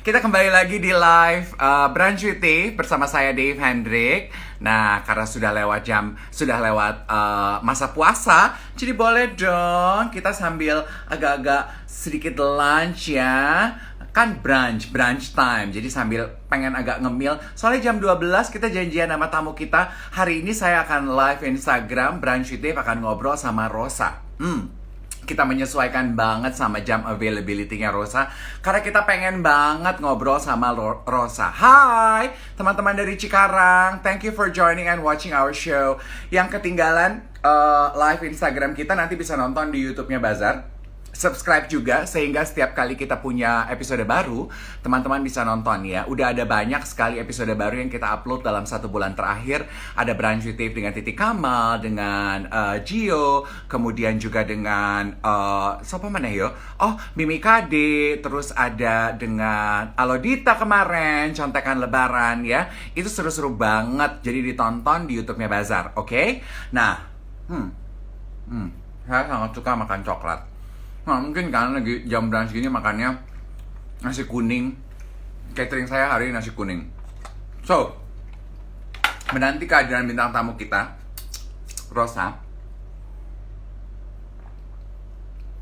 Kita kembali lagi di live Brunch with Dave bersama saya Dave Hendrik. Nah, karena sudah lewat masa puasa, jadi boleh dong kita sambil agak-agak sedikit lunch ya. Kan brunch time. Jadi sambil pengen agak ngemil. Soalnya jam 12 kita janjian sama tamu kita. Hari ini saya akan live Instagram Brunch with Dave akan ngobrol sama Rosa. Kita menyesuaikan banget sama jam availability-nya Rosa karena kita pengen banget ngobrol sama Rosa. Hai teman-teman dari Cikarang, thank you for joining and watching our show. Yang ketinggalan live Instagram kita nanti bisa nonton di YouTube-nya Bazar. Subscribe juga sehingga setiap kali kita punya episode baru, teman-teman bisa nonton ya. Udah ada banyak sekali episode baru yang kita upload dalam 1 bulan terakhir. Ada Brunch with Dave dengan Titi Kamal, dengan Gio, kemudian juga dengan siapa mana yo? Oh, Mimi Kade, terus ada dengan Alodita kemarin, contekan lebaran ya. Itu seru-seru banget. Jadi ditonton di YouTube-nya Bazar, oke? Nah, saya sangat suka makan coklat. Nah, mungkin karena lagi jam brunch gini makannya nasi kuning. Catering saya hari ini nasi kuning. So, menanti kehadiran bintang tamu kita, Rosa.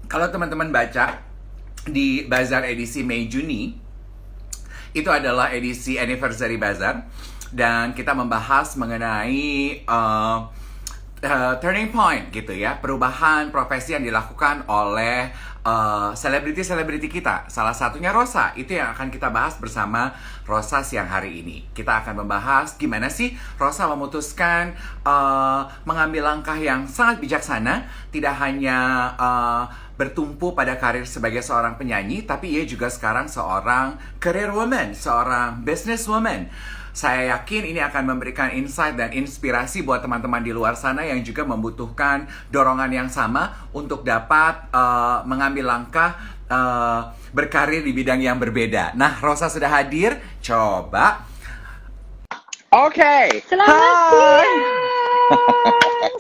Kalau teman-teman baca di Bazar edisi Mei Juni, itu adalah edisi anniversary Bazar. Dan kita membahas mengenai turning point gitu ya, perubahan profesi yang dilakukan oleh selebriti-selebriti kita. Salah satunya Rosa, itu yang akan kita bahas bersama Rosa siang hari ini. Kita akan membahas gimana sih Rosa memutuskan mengambil langkah yang sangat bijaksana, tidak hanya bertumpu pada karir sebagai seorang penyanyi, tapi ia juga sekarang seorang career woman, seorang business woman. Saya yakin ini akan memberikan insight dan inspirasi buat teman-teman di luar sana yang juga membutuhkan dorongan yang sama untuk dapat mengambil langkah berkarir di bidang yang berbeda. Nah, Rosa sudah hadir. Coba. Oke. Selamat siang.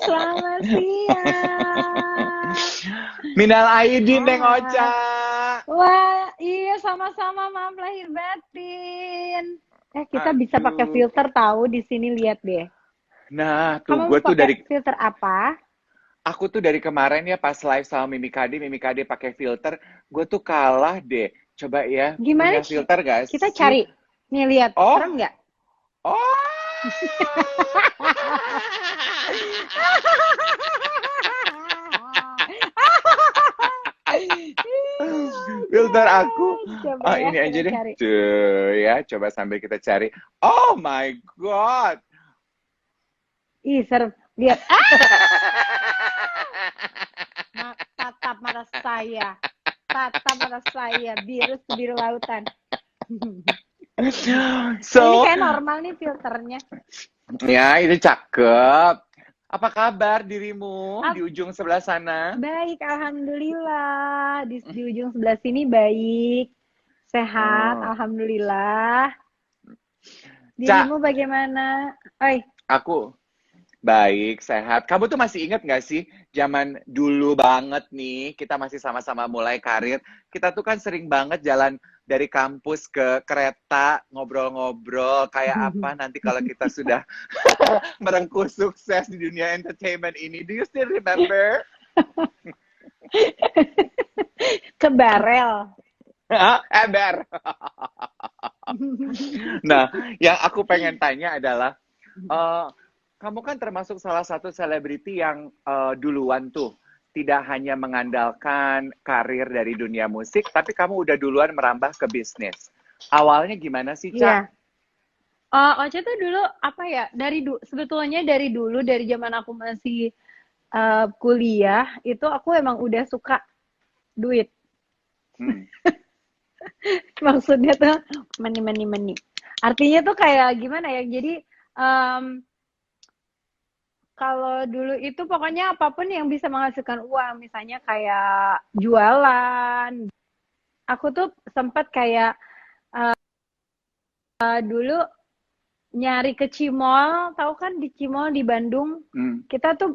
Selamat siang. Minal aidin, Neng Ocha. Wah, iya sama-sama, maaf lahir batin. Kita bisa pakai filter tahu di sini, lihat deh. Nah, tuh Kamu gue tuh dari filter apa? aku tuh dari kemarin ya pas live sama Mimi Kade pakai filter, gue tuh kalah deh. Coba ya, Gimana? punya filter guys. Kita cari. Nih lihat, Oh. serem nggak? Oh. Filter aku. Coba Ini aja deh. cari. Tuh ya, coba sambil kita cari. Oh my god. Ih, serem. Lihat. Tatap mata saya. Tatap mata saya. Biru lautan. Ini kayak normal nih filternya. Ya, ini cakep. Apa kabar dirimu di ujung sebelah sana? Baik, alhamdulillah. Di ujung sebelah sini baik. Sehat, alhamdulillah. Dirimu bagaimana? Oi. Aku baik, sehat. Kamu tuh masih inget gak sih zaman dulu banget nih, kita masih sama-sama mulai karir. Kita tuh kan sering banget jalan dari kampus ke kereta, ngobrol-ngobrol kayak apa nanti kalau kita sudah merengkuh sukses di dunia entertainment ini. Do you still remember? Ke barel. Eber. Nah, yang aku pengen tanya adalah, kamu kan termasuk salah satu selebriti yang duluan tuh tidak hanya mengandalkan karir dari dunia musik, tapi kamu udah duluan merambah ke bisnis. Awalnya gimana sih, Ca? Ocha tuh dulu apa ya? Sebetulnya dari dulu, dari zaman aku masih kuliah, itu aku emang udah suka duit. Maksudnya tuh money. Artinya tuh kayak gimana ya? Jadi kalau dulu itu pokoknya apapun yang bisa menghasilkan uang, misalnya kayak jualan. Aku tuh sempat kayak dulu nyari ke Cimol, tahu kan di Cimol di Bandung,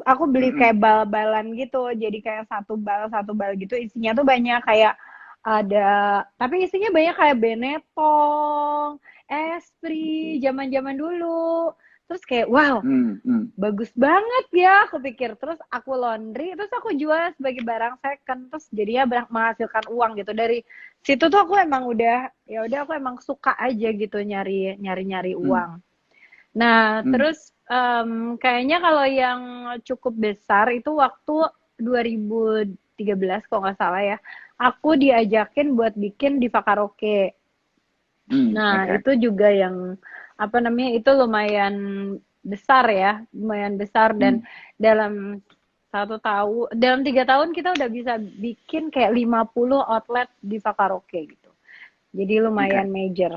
aku beli kayak bal-balan gitu, jadi kayak satu bal gitu, isinya tuh banyak kayak ada, tapi isinya banyak kayak Benetton, Esprit, zaman-zaman dulu. Terus kayak wow, Hmm, hmm, bagus banget ya, aku pikir. Terus aku laundry, terus aku jual sebagai barang second, terus jadinya menghasilkan uang gitu. Dari situ tuh aku emang udah, ya udah aku emang suka aja gitu nyari hmm, uang. Nah, hmm. terus kayaknya kalau yang cukup besar itu waktu 2013 kalau nggak salah ya, aku diajakin buat bikin Diva Karaoke. Nah, Oke. itu juga yang apa namanya itu lumayan besar ya, lumayan besar dan Hmm, dalam 1 tahun, dalam 3 tahun kita udah bisa bikin kayak 50 outlet Diva Karaoke gitu. Jadi oke. lumayan major.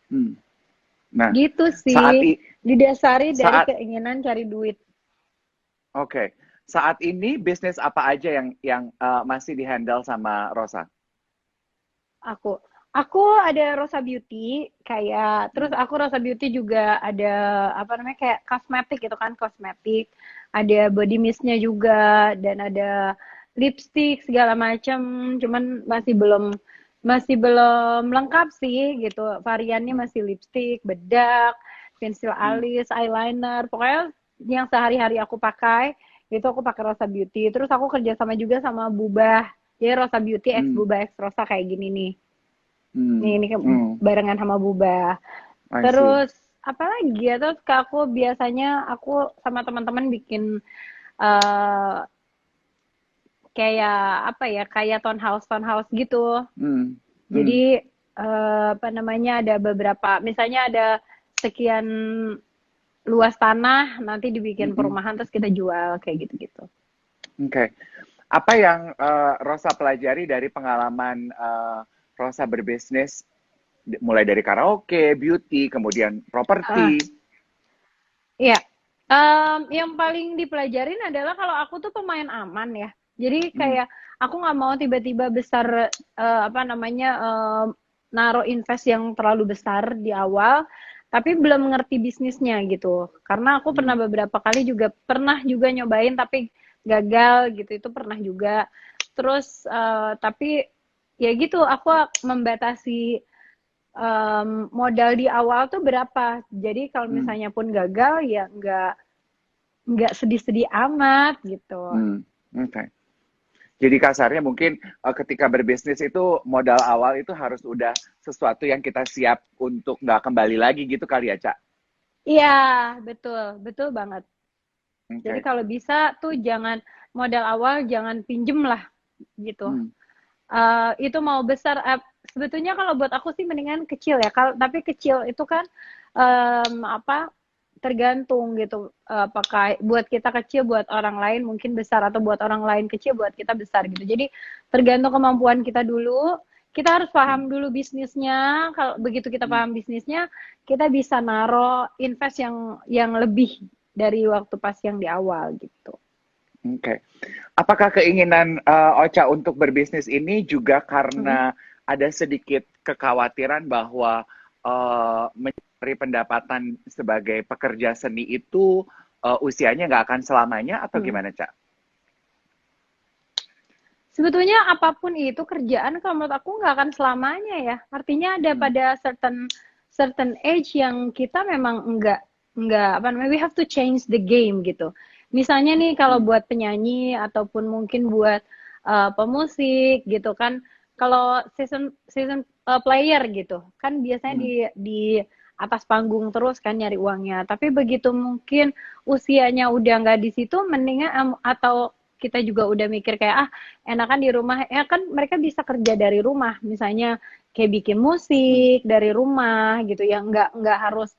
Hmm. Nah, Gitu sih, saat i didasari dari saat keinginan cari duit. oke. Saat ini bisnis apa aja yang masih dihandle sama Rosa? Aku aku ada Rosa Beauty kayak terus Hmm, aku Rosa Beauty juga ada apa namanya kayak kosmetik gitu kan kosmetik ada body mistnya juga dan ada lipstick segala macam cuman masih belum lengkap sih gitu variannya hmm, masih lipstick bedak pensil hmm, alis eyeliner pokoknya yang sehari-hari aku pakai itu aku pakai Rosa Beauty terus aku kerja sama juga sama Bubah jadi Rosa Beauty X hmm, Bubah X Rosa kayak gini nih. hmm, Ini hmm. barengan sama Buba. I see. Terus apalagi ya terus ke aku biasanya aku sama teman-teman bikin eh kayak apa ya kayak townhouse gitu. Hmm, hmm, Jadi apa namanya ada beberapa misalnya ada sekian luas tanah nanti hmm, dibikin hmm. perumahan terus kita jual kayak gitu-gitu. Oke. Apa yang Rosa pelajari dari pengalaman Rosa berbisnis mulai dari karaoke, beauty, kemudian Ah, properti? iya, yang paling dipelajarin adalah kalau aku tuh pemain aman ya. Jadi Hmm, kayak aku nggak mau tiba-tiba besar apa namanya naruh invest yang terlalu besar di awal, tapi belum ngerti bisnisnya gitu. Karena aku pernah hmm, beberapa kali juga pernah juga nyobain tapi gagal gitu itu pernah juga. Terus tapi ya gitu aku membatasi modal di awal tuh berapa. Jadi kalau hmm, misalnya pun gagal ya nggak sedih-sedih amat gitu. hmm. Oke. Jadi kasarnya mungkin ketika berbisnis itu modal awal itu harus udah sesuatu yang kita siap untuk nggak kembali lagi gitu kali ya, Cak? Iya, betul, betul banget. Jadi Oke. kalau bisa tuh jangan modal awal jangan pinjem lah gitu. Hmm, Itu mau besar sebetulnya kalau buat aku sih mendingan kecil ya. Kalau tapi kecil itu kan apa tergantung gitu apakah buat kita kecil buat orang lain mungkin besar atau buat orang lain kecil buat kita besar gitu. Jadi tergantung kemampuan kita dulu. Kita harus hmm, paham dulu bisnisnya. Kalau begitu kita hmm. paham bisnisnya, kita bisa naro invest yang lebih dari waktu pas yang di awal gitu. Oke. Apakah keinginan Ocha untuk berbisnis ini juga Mm-mm. karena ada sedikit kekhawatiran bahwa mencari pendapatan sebagai pekerja seni itu usianya nggak akan selamanya atau Mm. gimana, Cak? Sebetulnya apapun itu kerjaan kalau menurut aku nggak akan selamanya ya. Artinya ada Hmm, pada certain certain age yang kita memang nggak apa namanya we have to change the game gitu. Misalnya nih kalau hmm, buat penyanyi ataupun mungkin buat pemusik gitu kan. Kalau season season player gitu kan biasanya hmm, di atas panggung terus kan nyari uangnya. Tapi begitu mungkin usianya udah nggak di situ, mendingan atau kita juga udah mikir kayak enakan di rumah ya kan mereka bisa kerja dari rumah misalnya kayak bikin hmm, musik dari rumah gitu ya nggak harus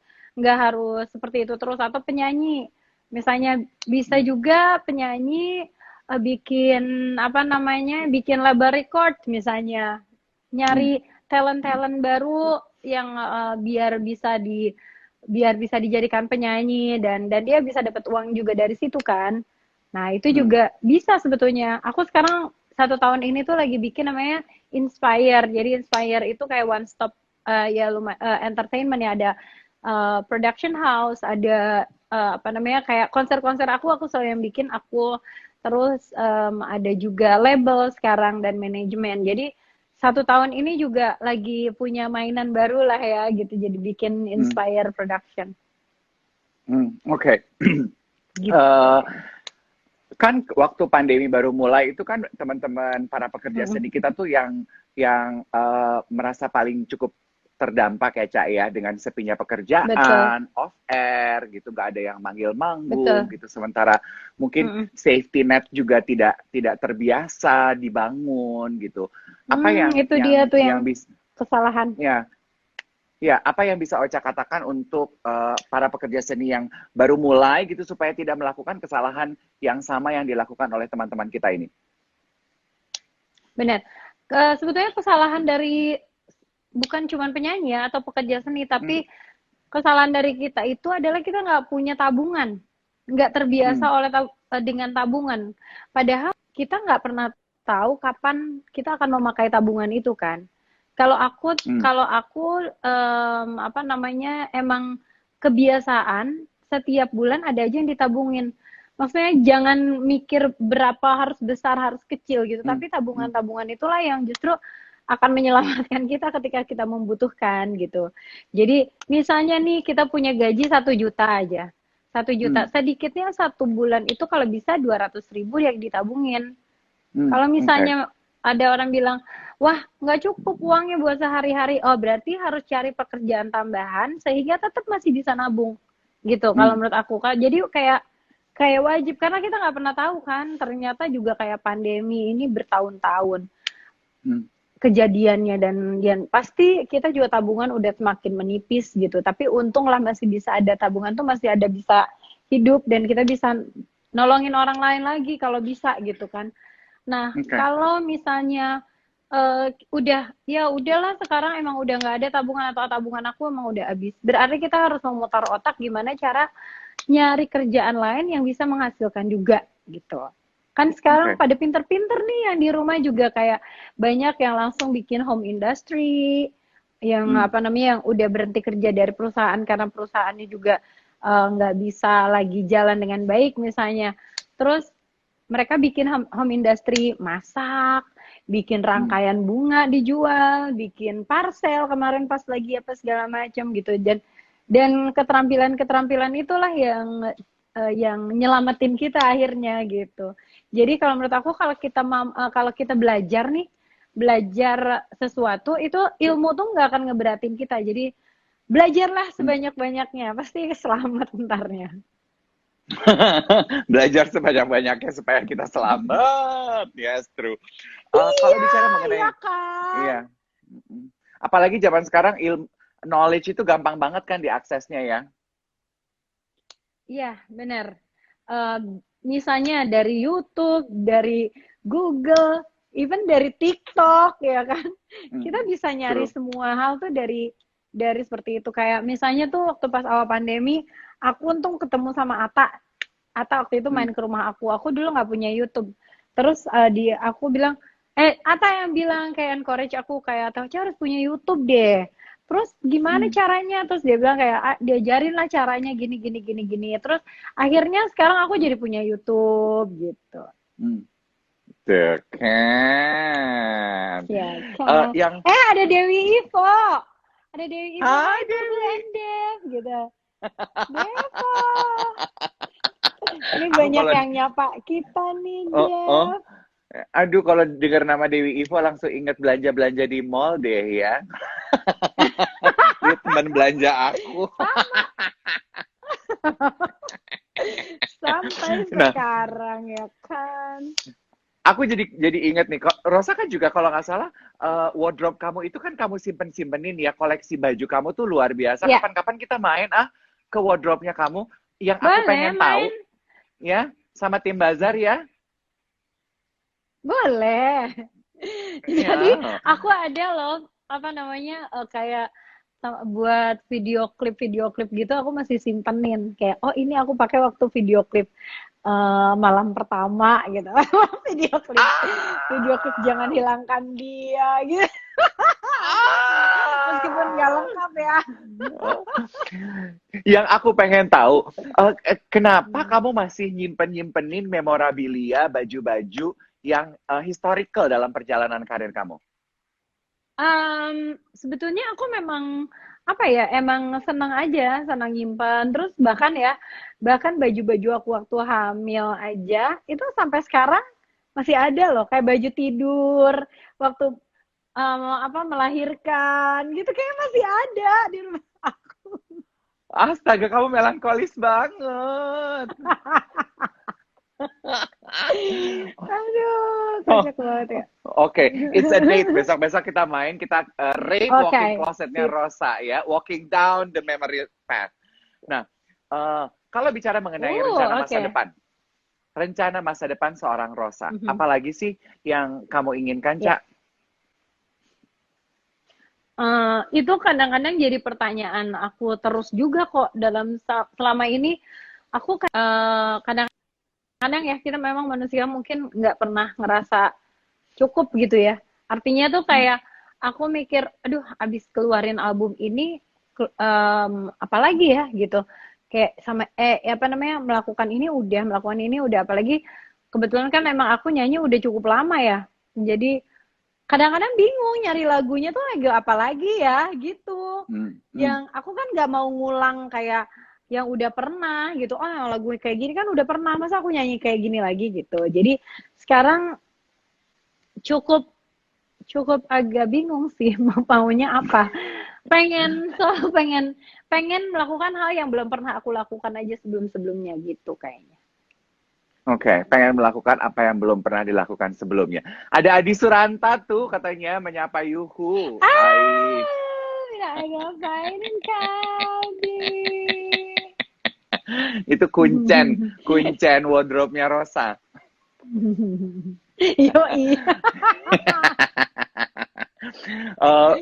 seperti itu terus atau penyanyi misalnya bisa hmm, juga penyanyi bikin apa namanya bikin label record misalnya hmm, nyari talent hmm, talent baru yang biar bisa dijadikan penyanyi dan dia bisa dapat uang juga dari situ kan. Nah, itu hmm, juga bisa sebetulnya. Aku sekarang 1 tahun ini tuh lagi bikin namanya Inspire. Jadi Inspire itu kayak one stop ya entertainment ya ada production house, ada apa namanya kayak konser-konser aku selalu yang bikin aku terus ada juga label sekarang dan manajemen. Jadi 1 tahun ini juga lagi punya mainan baru lah ya gitu. Jadi bikin Hmm, Inspire Production oke. gitu. Eh, kan waktu pandemi baru mulai itu kan teman-teman para pekerja Mm-mm. seni kita tuh yang merasa paling cukup terdampak ya Cak ya dengan sepinya Betul, pekerjaan, off air gitu, nggak ada yang manggil manggung betul. gitu. Sementara mungkin Mm-mm. safety net juga tidak tidak terbiasa dibangun gitu. Apa yang Itu dia tuh yang yang bisa kesalahan. ya ya apa yang bisa Ocha katakan untuk para pekerja seni yang baru mulai gitu supaya tidak melakukan kesalahan yang sama yang dilakukan oleh teman-teman kita ini? Benar. Sebetulnya kesalahan dari bukan cuma penyanyi ya, atau pekerja seni, Hmm, tapi kesalahan dari kita itu adalah kita nggak punya tabungan, nggak terbiasa hmm, dengan tabungan. Padahal kita nggak pernah tahu kapan kita akan memakai tabungan itu kan. hmm, Kalau aku apa namanya, emang kebiasaan setiap bulan ada aja yang ditabungin. Maksudnya jangan mikir berapa harus besar, harus kecil gitu, hmm, tapi hmm, tabungan-tabungan itulah yang justru akan menyelamatkan kita ketika kita membutuhkan gitu. Jadi misalnya nih kita punya gaji 1 juta aja. 1 juta, hmm, sedikitnya 1 bulan itu kalau bisa 200 ribu yang ditabungin. hmm, Kalau oke. misalnya ada orang bilang, wah nggak cukup uangnya buat sehari-hari, oh berarti harus cari pekerjaan tambahan sehingga tetap masih bisa nabung, gitu. Kalau Hmm, menurut aku kan, jadi kayak kayak wajib karena kita nggak pernah tahu kan, ternyata juga kayak pandemi ini bertahun-tahun hmm, kejadiannya dan pasti kita juga tabungan udah semakin menipis gitu. Tapi untung lah masih bisa ada tabungan tuh masih ada bisa hidup dan kita bisa nolongin orang lain lagi kalau bisa gitu kan. Nah, oke. kalau misalnya udah ya udahlah sekarang emang udah nggak ada tabungan atau tabungan aku emang udah habis. Berarti kita harus memutar otak gimana cara nyari kerjaan lain yang bisa menghasilkan juga gitu. Kan sekarang Oke. pada pinter-pinter nih yang di rumah juga kayak banyak yang langsung bikin home industry, yang Hmm, apa namanya yang udah berhenti kerja dari perusahaan karena perusahaannya juga nggak bisa lagi jalan dengan baik misalnya. Terus mereka bikin home industry, masak, bikin hmm, rangkaian bunga dijual, bikin parcel kemarin pas lagi apa segala macam gitu. Dan keterampilan-keterampilan itulah yang nyelamatin kita akhirnya gitu. Jadi kalau menurut aku kalau kita belajar nih, belajar sesuatu itu ilmu tuh nggak akan ngeberatin kita. Jadi belajarlah hmm. sebanyak-banyaknya, pasti selamat entarnya. Belajar sebanyak-banyaknya supaya kita selamat. Yes, true. Kalau Iya, bicara iya mengenai, kan? iya. Mm-mm. Apalagi zaman sekarang ilmu knowledge itu gampang banget kan diaksesnya ya. Iya, benar. Eh, Misalnya dari YouTube, dari Google, even dari TikTok, ya kan? Kita Mm, bisa nyari true. semua hal tuh dari seperti itu. Kayak misalnya tuh waktu pas awal pandemi, aku untung ketemu sama Ata. Ata waktu itu main Mm, ke rumah aku. Aku dulu nggak punya YouTube. Terus aku bilang, Ata yang bilang kayak encourage aku kayak, Tahu harus punya YouTube deh. Terus gimana mm, caranya? Terus dia bilang kayak diajarin lah caranya gini gini gini gini. Terus akhirnya sekarang aku jadi punya YouTube gitu. mm. Tuh kan. Ya kan. Yang Ada Dewi Ivo. Ada Dewi Ivo. Hai Hai Putu Dewi. and Dev gitu. Devo. Ini Aku banyak kalau yang nyapa kita nih, oh, oh, Dev. aduh kalau dengar nama Dewi Ivo langsung inget belanja-belanja di mall deh ya. Dia teman belanja aku. Sama sampai Nah, sekarang ya kan. aku jadi inget nih, kok Rosa kan juga kalau nggak salah wardrobe kamu itu kan kamu simpen-simpenin ya, koleksi baju kamu tuh luar biasa. Ya, Kapan-kapan kita main ke wardrobe-nya kamu. Yang aku boleh pengen main. tahu ya sama tim Bazar ya. Boleh. Jadi Ya. aku ada loh apa namanya kayak buat video klip gitu aku masih simpenin kayak oh ini aku pakai waktu video klip malam pertama gitu. Video klip Ah! jangan hilangkan dia gitu. Meskipun nggak Ah! lengkap ya. Yang aku pengen tahu, kenapa Hmm. kamu masih nyimpen-nyimpenin memorabilia, baju-baju yang historical dalam perjalanan karir kamu? Sebetulnya aku memang apa ya, emang senang aja, senang nyimpan. Terus bahkan baju-baju aku waktu hamil aja itu sampai sekarang masih ada loh, kayak baju tidur waktu apa melahirkan gitu kayak masih ada di rumah aku. Astaga, kamu melankolis banget. Aduh, Oh, kocak banget ya. oke, it's a date. Besok-besok kita main, kita raid walking Oke, closetnya sip. Rosa ya, walking down the memory path. Nah, kalau bicara mengenai Oke. rencana masa depan seorang Rosa, Mhm. apalagi sih yang kamu inginkan, Ya. Cak? Itu kadang-kadang jadi pertanyaan aku terus juga kok dalam selama ini aku kadang-kadang ya kita memang manusia mungkin nggak pernah ngerasa cukup gitu ya. Artinya tuh Hmm. kayak aku mikir, aduh, abis keluarin album ini, apalagi ya gitu. Kayak sama apa namanya melakukan ini udah, apalagi kebetulan kan memang aku nyanyi udah cukup lama ya. Jadi kadang-kadang bingung nyari lagunya tuh lagu apa lagi ya gitu. Hmm. Hmm. Yang aku kan nggak mau ngulang kayak yang udah pernah gitu. Oh, yang lagu kayak gini kan udah pernah, masa aku nyanyi kayak gini lagi gitu. Jadi sekarang cukup cukup agak bingung sih maunya apa. Pengen pengen melakukan hal yang belum pernah aku lakukan aja sebelum-sebelumnya gitu kayaknya. Oke, pengen melakukan apa yang belum pernah dilakukan sebelumnya. Ada Adi Suranta tuh katanya menyapa Yuhu. Hai. Nggak ngapainin kali. Itu kuncen wardrobe-nya Rosa. Yoi.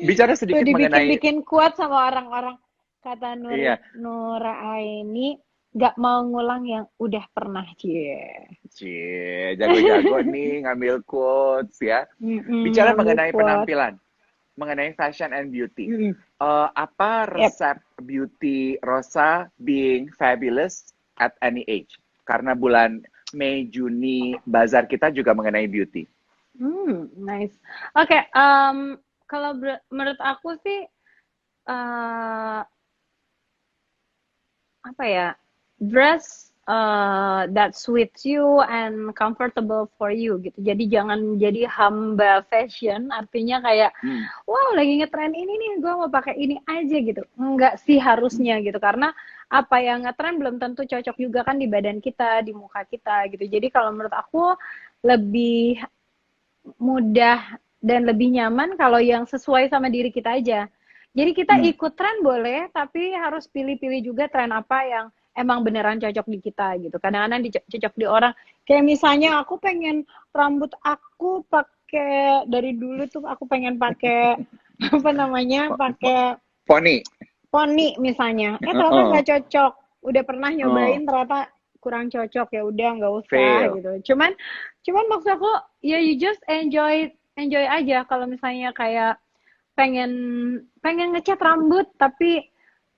Bicara Tuh sedikit mengenai, dibikin-bikin kuat sama orang-orang. Kata iya, Nura Aini, nggak mau ngulang yang udah pernah, cie. cie, jago-jago nih ngambil quotes ya. Bicara Ngambil mengenai kuat. penampilan, mengenai fashion and beauty. Mm-mm. Apa Yep. resep beauty Rosa being fabulous at any age? Karena bulan Mei, Juni, bazar kita juga mengenai beauty. Nice. Oke, kalau menurut aku sih eh apa ya, dress that suits you and comfortable for you gitu. Jadi jangan jadi hamba fashion, artinya kayak Hmm. wow lagi ngetren ini nih, gue mau pakai ini aja gitu. Enggak sih Hmm. harusnya gitu, karena apa yang ngetren belum tentu cocok juga kan di badan kita, di muka kita gitu. Jadi kalau menurut aku lebih mudah dan lebih nyaman kalau yang sesuai sama diri kita aja. Jadi kita Hmm. ikut tren boleh, tapi harus pilih-pilih juga tren apa yang emang beneran cocok di kita gitu. Kadang-kadang cocok di orang. Kayak misalnya aku pengen rambut aku pakai dari dulu tuh aku pengen pakai apa namanya? Pakai Poni. poni misalnya. Ternyata Oh, nggak cocok. Udah pernah oh, nyobain ternyata kurang cocok, ya udah nggak usah fail. gitu. Cuman maksud aku ya you just enjoy aja kalau misalnya kayak pengen pengen ngecat rambut tapi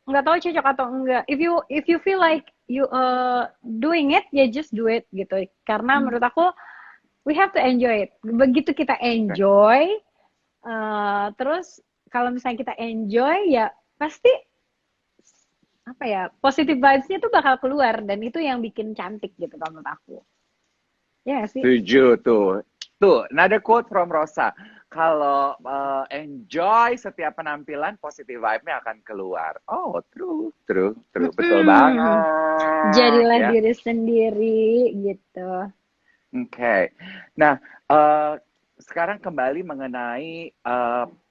nggak tahu cocok atau enggak. If you feel like you doing it, ya just do it gitu. Karena Hmm. menurut aku we have to enjoy it. Begitu kita Oke. enjoy, terus kalau misalnya kita enjoy ya pasti apa ya, positive vibes-nya tuh bakal keluar dan itu yang bikin cantik gitu kalau menurut aku. Ya nggak sih? Setuju tuh. Tuh, another quote from Rosa. Kalau enjoy setiap penampilan, positive vibe-nya akan keluar. Oh, true, true, true. Betul Mm-mm. banget Jadilah ya. diri sendiri gitu. Oke. Nah, sekarang kembali mengenai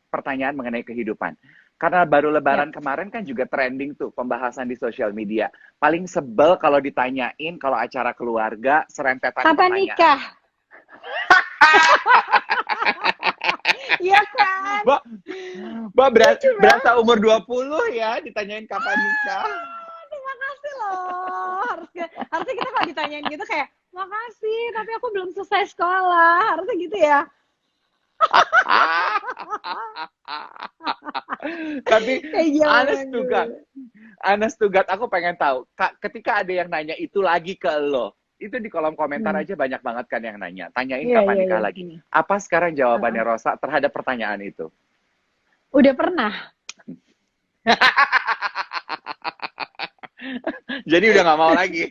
pertanyaan mengenai kehidupan. Karena baru Yap. Lebaran kemarin kan juga trending tuh pembahasan di sosial media. Paling sebel kalau ditanyain kalau acara keluarga serentetan Kapan pertanyaan. nikah? Iya kan? Mbak, Mbak Lucu berasa banget. umur 20 ya ditanyain kapan nikah. Terima kasih loh. Harusnya kita kalau ditanyain gitu kayak, makasih, tapi aku belum selesai sekolah. Harusnya gitu ya. Tapi Kayak zaman honest to God, dulu. aku pengen tahu, ketika ada yang nanya itu lagi ke lo, itu di kolom komentar Hmm. aja banyak banget kan yang nanya, tanyain Iya, kapan iya, nikah iya. lagi. Apa sekarang jawabannya Uh-uh. Rosa terhadap pertanyaan itu? Udah pernah. Jadi udah nggak mau lagi.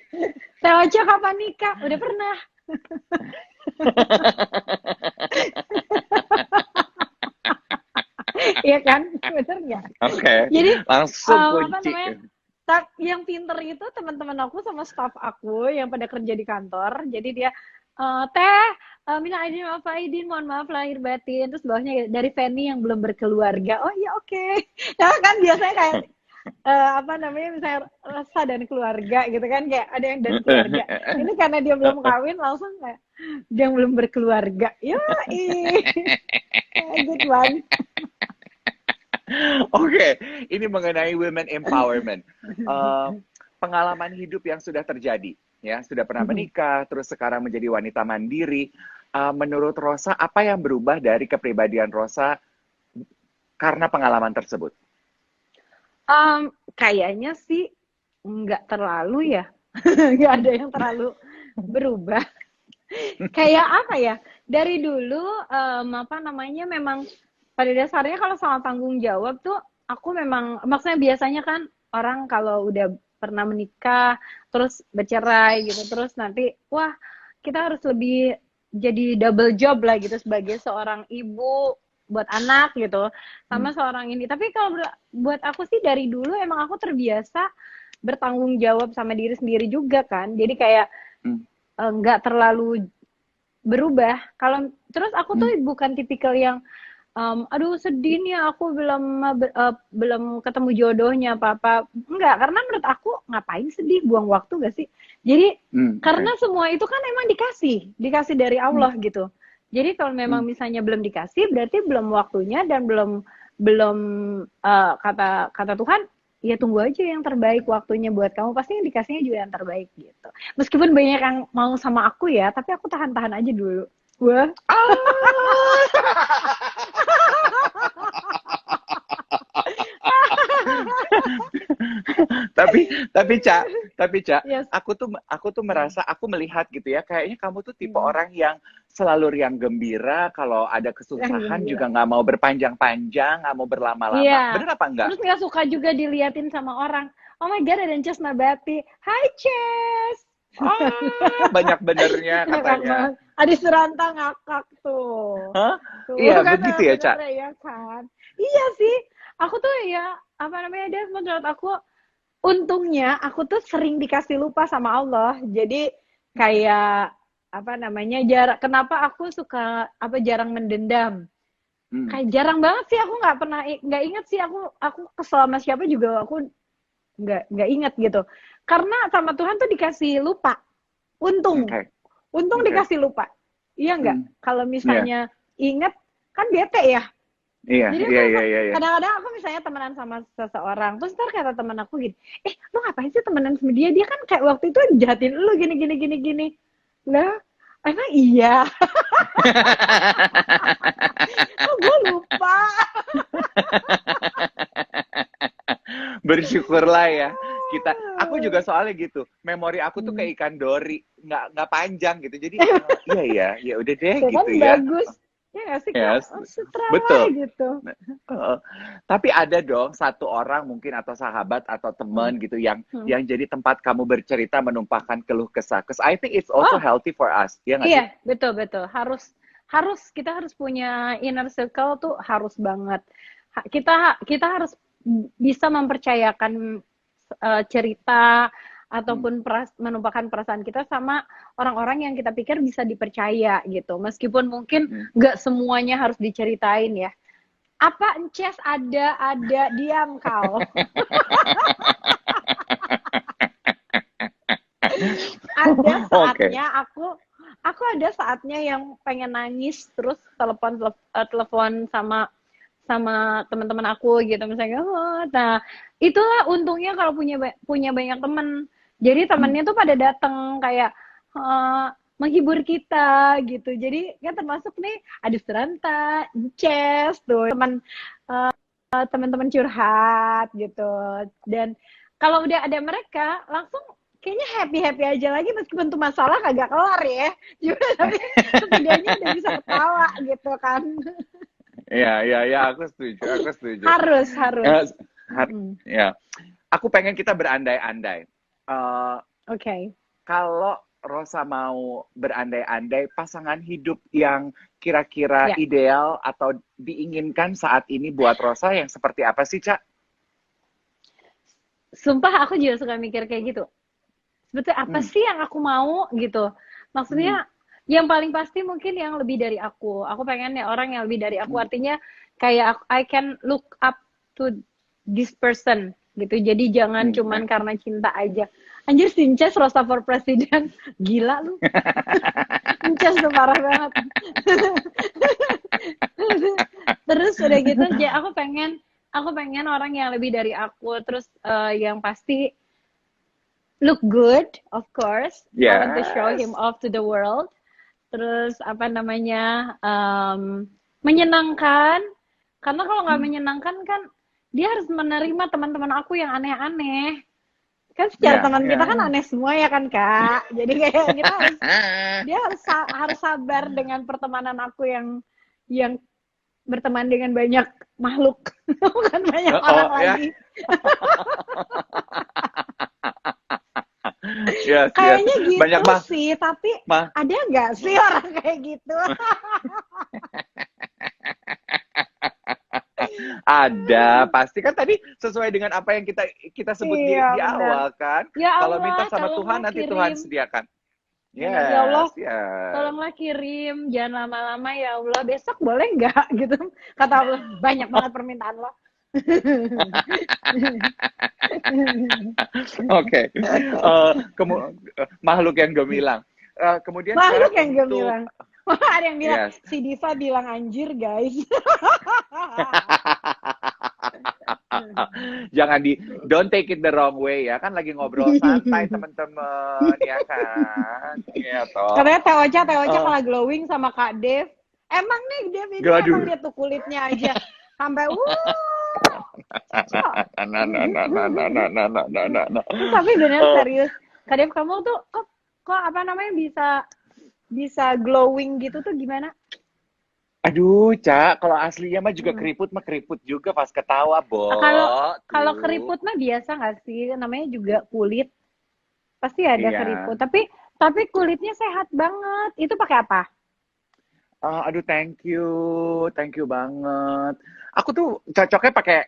Teh Ocha kapan nikah? Udah pernah. Iya kan? Bener nggak? Oke, Jadi langsung apa kunci. namanya? Yang pinter itu teman-teman aku sama staff aku yang pada kerja di kantor. Jadi dia teh minal aidin maaf aidin, mohon maaf lahir batin. Terus bawahnya dari Fanny yang belum berkeluarga. Oh iya oke. Nah kan biasanya kayak apa namanya misalnya rasa dan keluarga gitu kan kayak ada yang dan keluarga. Ini karena dia belum kawin langsung kayak dia belum berkeluarga. Yo good one. Oke, ini mengenai women empowerment. Eh, Pengalaman hidup yang sudah terjadi, ya, sudah pernah menikah, terus sekarang menjadi wanita mandiri. Menurut Rosa, apa yang berubah dari kepribadian Rosa karena pengalaman tersebut? Kayaknya sih nggak terlalu ya, nggak ada yang terlalu berubah. Kayak apa ya? Dari dulu apa namanya memang pada dasarnya kalau soal tanggung jawab tuh aku memang maksudnya biasanya kan orang kalau udah pernah menikah terus bercerai gitu terus nanti wah kita harus lebih jadi double job lah gitu sebagai seorang ibu buat anak gitu sama seorang ini. Tapi kalau buat aku sih dari dulu emang aku terbiasa bertanggung jawab sama diri sendiri juga kan. Jadi kayak nggak terlalu berubah. Kalau terus aku tuh bukan tipikal yang aduh sedih nih aku belum ketemu jodohnya apa-apa. Enggak, karena menurut aku ngapain sedih, buang waktu gak sih? Jadi karena semua itu kan emang dikasih dari Allah gitu. Jadi kalau memang misalnya belum dikasih berarti belum waktunya dan belum belum kata kata Tuhan ya tunggu aja yang terbaik waktunya buat kamu pasti yang dikasihnya juga yang terbaik gitu. Meskipun banyak yang mau sama aku ya, tapi aku tahan-tahan aja dulu. Wah. tapi Ca, Yes. aku tuh merasa aku melihat gitu ya, kayaknya kamu tuh tipe orang yang selalu riang gembira, kalau ada kesusahan juga nggak mau berpanjang-panjang, nggak mau berlama-lama. Iya. Bener apa enggak? Terus nggak suka juga diliatin sama orang. Oh my god, ada Ces Nabati. Hai Ces. Banyak benernya katanya. Adis Suranta ngakak tuh. Hah? Tuh Iya, kan begitu ya, Ca? bener ya kan. Iya sih. Aku tuh ya apa namanya dia menurut aku untungnya aku tuh sering dikasih lupa sama Allah. Jadi kayak apa namanya kenapa aku suka apa jarang mendendam. Kayak jarang banget sih aku nggak inget sih aku kesel sama siapa juga aku nggak inget gitu. Karena sama Tuhan tuh dikasih lupa. Untung dikasih lupa. Iya nggak? Kalau misalnya inget kan bete ya. Iya, Jadi iya. kadang-kadang aku misalnya temenan sama seseorang, terus ntar kata temen aku gini, lu ngapain sih temenan sama dia? Dia kan kayak waktu itu jahatin lu gini. Lah, emang iya? Oh, gue lupa. Bersyukurlah ya aku juga soalnya gitu, memori aku tuh kayak ikan dori, nggak panjang gitu, jadi iya ya udah deh Tuh, gitu kan ya. bagus. Ya nggak sih? Yes, Sutra betul. gitu. Tapi ada dong satu orang mungkin atau sahabat atau teman gitu yang jadi tempat kamu bercerita, menumpahkan keluh kesah. Cause I think it's also healthy for us. Ya nggak sih? Iya, betul. Kita harus punya inner circle tuh harus banget. Kita harus bisa mempercayakan cerita ataupun menumpahkan perasaan kita sama orang-orang yang kita pikir bisa dipercaya gitu. Meskipun mungkin nggak semuanya harus diceritain ya. Apa Ences ada diam kau. Ada saatnya aku ada saatnya yang pengen nangis terus telepon sama teman-teman aku gitu misalnya. Nah, itulah untungnya kalau punya banyak teman. Jadi temennya tuh pada datang kayak menghibur kita gitu. Jadi kan termasuk nih Adis Teranta, Ces tuh teman-teman curhat gitu. Dan kalau udah ada mereka langsung kayaknya happy aja lagi meskipun tuh masalah kagak kelar ya. Juga tapi setidaknya udah bisa ketawa gitu kan. Iya, iya, iya, aku setuju, aku setuju. Harus, harus. Eh, Mm-mm. ya, aku pengen kita berandai-andai. Eh, Oke. Kalau Rosa mau berandai-andai pasangan hidup yang kira-kira Ya, ideal atau diinginkan saat ini buat Rosa yang seperti apa sih, Cak? sumpah aku juga suka mikir kayak gitu. Sebetulnya apa Hmm. sih yang aku mau gitu? Hmm. Maksudnya yang paling pasti mungkin yang lebih dari aku. Aku pengen ya orang yang lebih dari aku. Hmm. Artinya kayak I can look up to this person gitu. Jadi jangan Hmm. cuman karena cinta aja. Anjir, Sinces Rosa for President. Gila lu. Sinces tuh parah banget. Terus udah gitu, aku pengen orang yang lebih dari aku. Terus yang pasti look good, of course. I want to show him Yes. off to the world. Terus apa namanya, menyenangkan. Karena kalau nggak Hmm. menyenangkan kan dia harus menerima teman-teman aku yang aneh-aneh. Kan secara Ya, teman kita ya, kan ya. aneh semua ya kan Kak. Jadi kayak kita harus dia harus sabar dengan pertemanan aku yang berteman dengan banyak makhluk, bukan banyak orang Oh, ya. lagi. Yes, yes. Kayaknya Banyak gitu mah, sih, tapi mah. ada nggak sih orang kayak gitu? Ada, pasti kan tadi sesuai dengan apa yang kita kita sebut Iya, di benar. awal kan. Ya Kalau Allah, minta sama tolonglah Tuhan nanti Tuhan kirim. sediakan. Benar, ya Allah, Yes, yes. tolonglah kirim. Jangan lama-lama ya Allah. Besok boleh nggak gitu? Kata Allah, banyak banget permintaan lo. Oke. Makhluk yang gemilang. Kemudian sekarang Makhluk yang untuk gemilang. Wah, ada yang bilang, yes. si Diva bilang anjir guys. Jangan don't take it the wrong way ya kan lagi ngobrol santai teman-teman ya kan ya toh. Katanya Teh Ocha Eh, malah glowing sama Kak Dev. Emang nih Dev ini emang Gaduh. dia tuh kulitnya aja sampai cocok. Nah, nah, nah, nah, nah, nah, nah, nah, nah, nah, nah. Tapi bener Eh, serius. Kak Dev kamu tuh kok apa namanya bisa bisa glowing gitu tuh gimana? Aduh, Cak, kalau aslinya mah juga Hmm. keriput mah keriput juga pas ketawa, Bo. Kalau kalau Tuh. keriput mah biasa nggak sih? Namanya juga kulit. Pasti ada Iya. keriput. Tapi kulitnya sehat banget. Itu pakai apa? Aduh, thank you banget. Aku tuh cocoknya pakai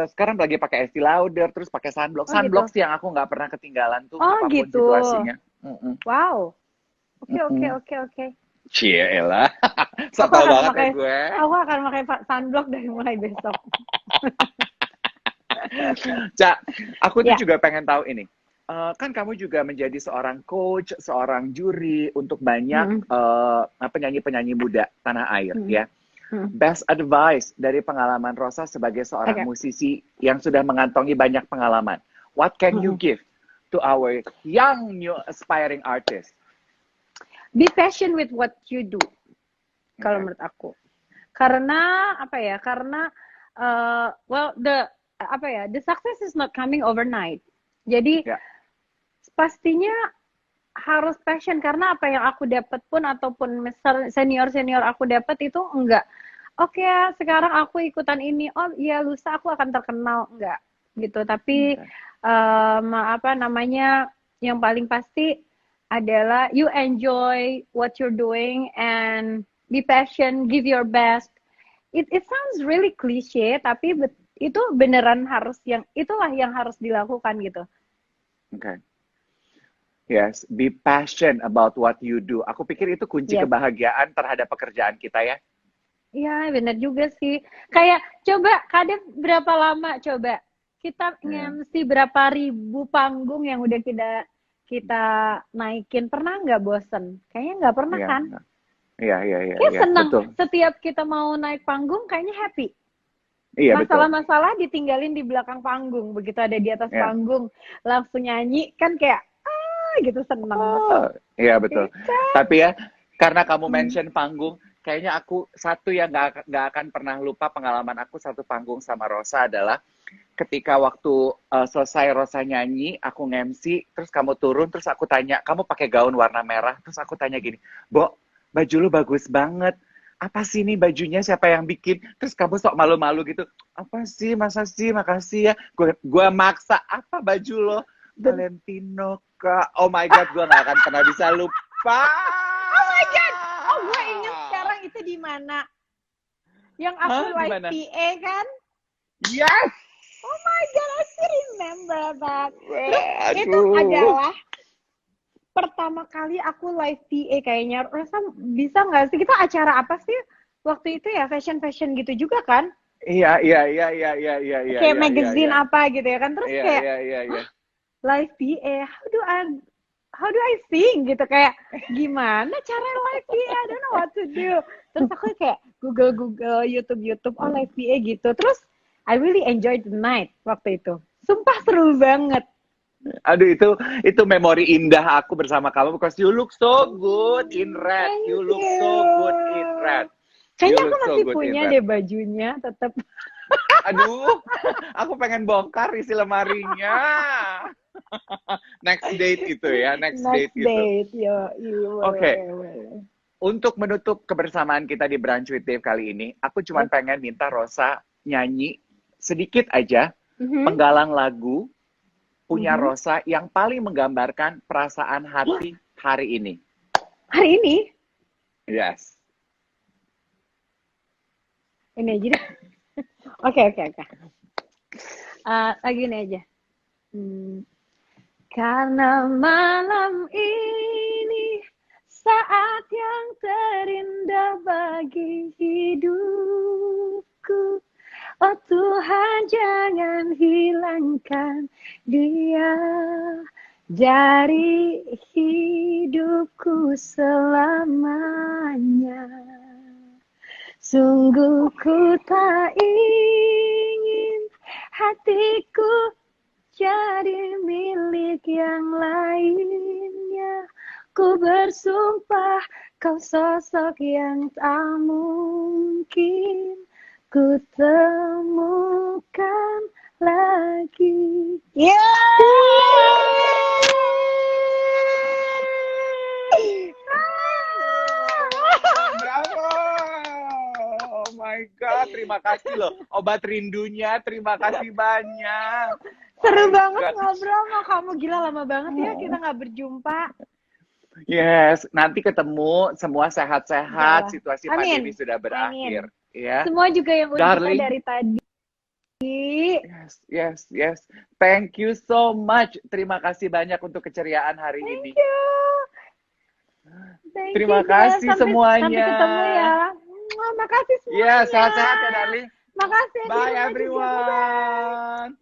sekarang lagi pakai Estee Lauder, terus pakai sunblock. Oh Sunblock gitu. sih yang aku nggak pernah ketinggalan tuh, Oh apapun gitu. situasinya. Mm-mm, Wow. Oke, oke, mm-mm. oke, oke. Cielah, so Aku tau akan banget ya memakai gue. aku akan memakai sunblock dari mulai besok. Cak, aku tuh Ya. juga pengen tahu ini. Kan kamu juga menjadi seorang coach, seorang juri untuk banyak Mm, penyanyi-penyanyi muda tanah air, mm, ya. mm. Best advice dari pengalaman Rosa sebagai seorang Oke. musisi yang sudah mengantongi banyak pengalaman. What can you Mm-mm. give to our young new aspiring artist? Be passion with what you do kalau Okay. menurut aku. Karena apa ya? Karena well the success is not coming overnight. Jadi Ya, pastinya harus passion karena apa yang aku dapat pun ataupun senior aku dapat itu enggak. Oke ya, sekarang aku ikutan ini. Oh iya, lusa aku akan terkenal enggak gitu. Tapi okay. apa namanya? Yang paling pasti adalah you enjoy what you're doing and be passion, give your best. It sounds really cliche, tapi itu beneran itulah yang harus dilakukan gitu. Okay. Yes, be passion about what you do. Aku pikir itu kunci Yes. kebahagiaan terhadap pekerjaan kita ya. Iya, bener juga sih. Kayak coba Kadep berapa lama coba kita Iya, nge-MC berapa ribu panggung yang udah kita naikin, pernah nggak bosen? Kayaknya nggak pernah iya, kan? iya, iya, iya, Kayak iya, seneng. betul. Setiap kita mau naik panggung kayaknya happy. Iya, betul. Masalah-masalah ditinggalin di belakang panggung. Begitu ada di atas Iya. panggung, langsung nyanyi kan kayak gitu seneng. Oh, iya betul. Iya. Tapi ya, karena kamu Hmm. mention panggung, kayaknya aku satu yang nggak akan pernah lupa pengalaman aku satu panggung sama Rosa adalah ketika waktu selesai Rosa nyanyi, aku nge-MC, terus kamu turun, terus aku tanya, kamu pakai gaun warna merah, terus aku tanya gini, Bo, baju lu bagus banget. apa sih ini bajunya, siapa yang bikin? Terus kamu sok malu-malu gitu, apa sih, masa sih, makasih ya. Gue maksa, apa baju lo? Valentino, Kak. Oh my God, gue gak akan pernah bisa lupa. Oh my God. Oh, gue inget sekarang itu di mana? Yang aku Hah, live gimana? PA kan? Yes! Oh my God, I still remember that. Terus itu Aduh. adalah pertama kali aku live PA kayaknya. Rasa bisa nggak sih? Kita acara apa sih waktu itu ya? Fashion gitu juga kan? Iya, iya, iya, iya, iya, iya, iya, Kayak iya, magazine iya, apa gitu ya kan? Terus iya, kayak iya, iya, iya. live PA, how do I sing gitu, kayak gimana cara live PA? I don't know what to do. Terus aku kayak Google, YouTube, oh live PA gitu. Terus I really enjoyed the night waktu itu. Sumpah seru banget. Aduh, itu memori indah aku bersama kamu, because you look so good in red. Thank You look so good in red. you. You Kayaknya aku look so masih good in punya red. deh bajunya tetap. Aduh, aku pengen bongkar isi lemarinya. Next date itu ya, next date Next itu. date, yo, Oke. Untuk menutup kebersamaan kita di Brunch with Dave kali ini, aku cuma pengen minta Rosa nyanyi sedikit aja penggalan lagu punya Rosa yang paling menggambarkan perasaan hati hari ini. Hari ini? Yes. Ini aja deh. Oke. Lagi ini aja. Karena malam ini saat yang terindah bagi hidupku. Oh Tuhan, jangan hilangkan dia dari hidupku selamanya. Sungguh ku tak ingin hatiku jadi milik yang lainnya. Ku bersumpah kau sosok yang tak mungkin ku temukan lagi. Bravo! Oh my God, terima kasih loh. Obat rindunya, terima kasih banyak. Seru banget ngobrol sama kamu. Gila, lama banget ya kita nggak berjumpa. Yes, nanti ketemu, semua sehat-sehat, situasi Amin. pandemi sudah berakhir. Ya. Semua juga yang udah kita Darling. dari tadi. Yes. Thank you so much. Terima kasih banyak untuk keceriaan hari ini. Terima kasih semuanya. Sampai ketemu ya. Makasih semuanya. Ya, sehat-sehat ya, darling. Makasih. Bye everyone.